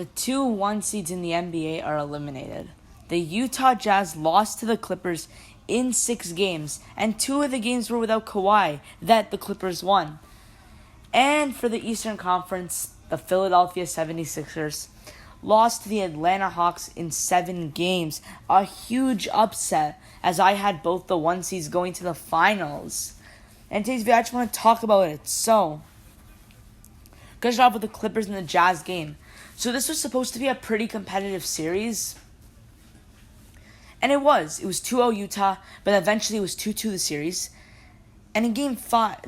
The 2-1 seeds in the NBA are eliminated. The Utah Jazz lost to the Clippers in 6 games, and 2 of the games were without Kawhi that the Clippers won. And for the Eastern Conference, the Philadelphia 76ers lost to the Atlanta Hawks in 7 games. A huge upset, as I had both the 1 seeds going to the finals. And today's video, I just want to talk about it. So, good job with the Clippers and the Jazz game. So this was supposed to be a pretty competitive series. And it was. It was 2-0 Utah, but eventually it was 2-2 the series. And in Game 4,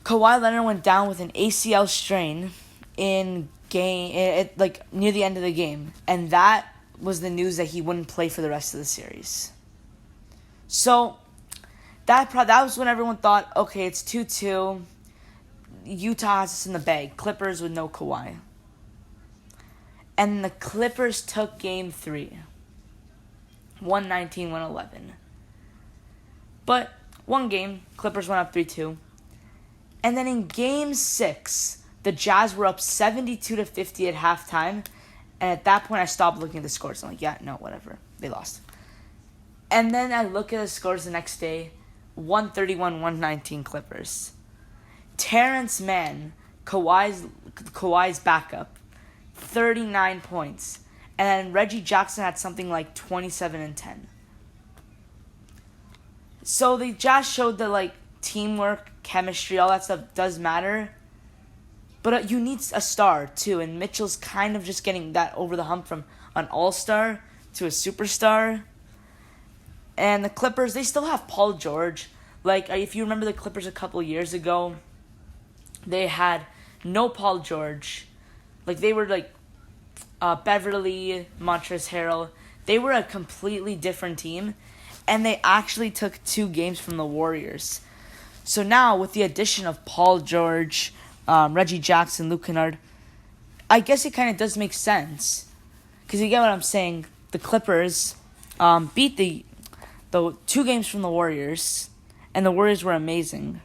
Kawhi Leonard went down with an ACL strain near the end of the game. And that was the news that he wouldn't play for the rest of the series. So, that was when everyone thought, okay, it's 2-2. Utah has us in the bag. Clippers with no Kawhi. And the Clippers took Game 3. 119-111. But one game, Clippers went up 3-2. And then in Game 6, the Jazz were up 72-50 at halftime. And at that point, I stopped looking at the scores. I'm like, yeah, no, whatever. They lost. And then I look at the scores the next day. 131-119 Clippers. Terrence Mann, Kawhi's backup, 39 points. And then Reggie Jackson had something like 27 and 10. So the Jazz showed that teamwork, chemistry, all that stuff does matter. But you need a star too, and Mitchell's kind of just getting that over the hump from an all-star to a superstar. And the Clippers, they still have Paul George. If you remember the Clippers a couple years ago, they had no Paul George. They were Beverly, Montrezl Harrell. They were a completely different team. And they actually took 2 games from the Warriors. So now, with the addition of Paul George, Reggie Jackson, Luke Kennard, I guess it kind of does make sense. Because you get what I'm saying. The Clippers beat the 2 games from the Warriors. And the Warriors were amazing.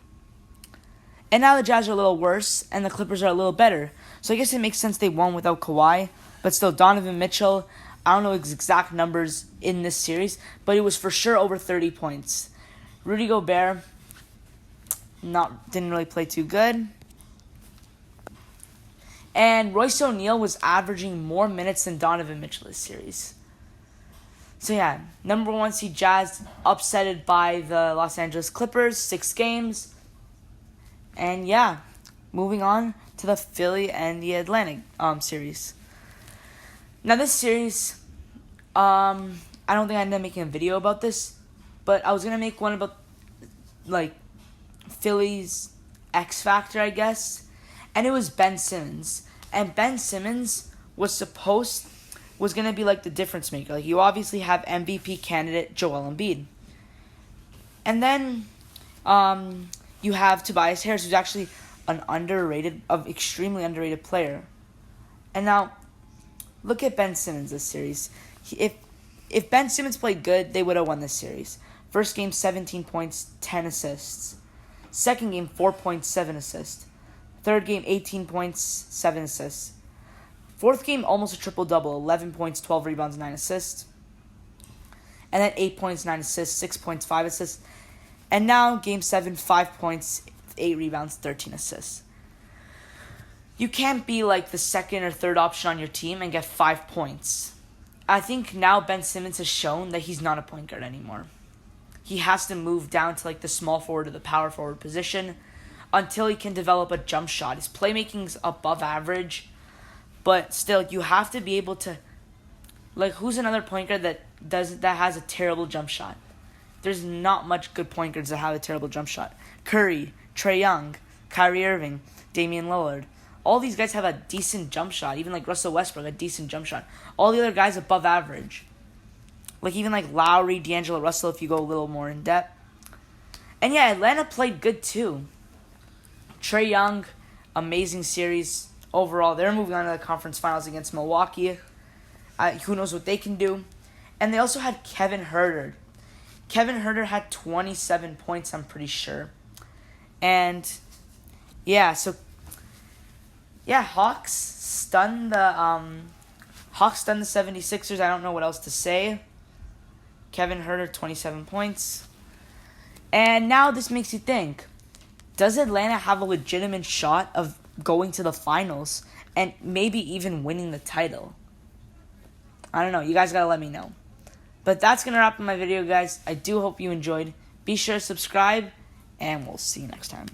And now the Jazz are a little worse, and the Clippers are a little better. So I guess it makes sense they won without Kawhi. But still, Donovan Mitchell, I don't know his exact numbers in this series, but it was for sure over 30 points. Rudy Gobert didn't really play too good. And Royce O'Neal was averaging more minutes than Donovan Mitchell this series. So yeah, number 1 seed Jazz upsetted by the Los Angeles Clippers, 6 games. And yeah, moving on to the Philly and the Atlantic series. Now this series, I don't think I ended up making a video about this, but I was going to make one about Philly's X Factor, I guess. And it was Ben Simmons. And Ben Simmons was going to be the difference maker. You obviously have MVP candidate Joel Embiid. And then you have Tobias Harris, who's actually an extremely underrated player. And now, look at Ben Simmons this series. If Ben Simmons played good, they would have won this series. First game, 17 points, 10 assists. Second game, 4 points, 7 assists. Third game, 18 points, 7 assists. Fourth game, almost a triple-double, 11 points, 12 rebounds, 9 assists. And then 8 points, 9 assists, 6 points, 5 assists. And now, Game 7, 5 points, 8 rebounds, 13 assists. You can't be the second or third option on your team and get 5 points. I think now Ben Simmons has shown that he's not a point guard anymore. He has to move down to the small forward or the power forward position until he can develop a jump shot. His playmaking's above average, but still, you have to be able to... who's another point guard that has a terrible jump shot? There's not much good point guards that have a terrible jump shot. Curry, Trae Young, Kyrie Irving, Damian Lillard. All these guys have a decent jump shot. Even Russell Westbrook, a decent jump shot. All the other guys above average. Even Lowry, D'Angelo Russell, if you go a little more in depth. And yeah, Atlanta played good too. Trae Young, amazing series overall. They're moving on to the conference finals against Milwaukee. Who knows what they can do. And they also had Kevin Huerter. Kevin Huerter had 27 points, I'm pretty sure. And, yeah, so yeah, Hawks stunned the 76ers. I don't know what else to say. Kevin Huerter, 27 points. And now this makes you think, does Atlanta have a legitimate shot of going to the finals and maybe even winning the title? I don't know. You guys got to let me know. But that's going to wrap up my video, guys. I do hope you enjoyed. Be sure to subscribe, and we'll see you next time.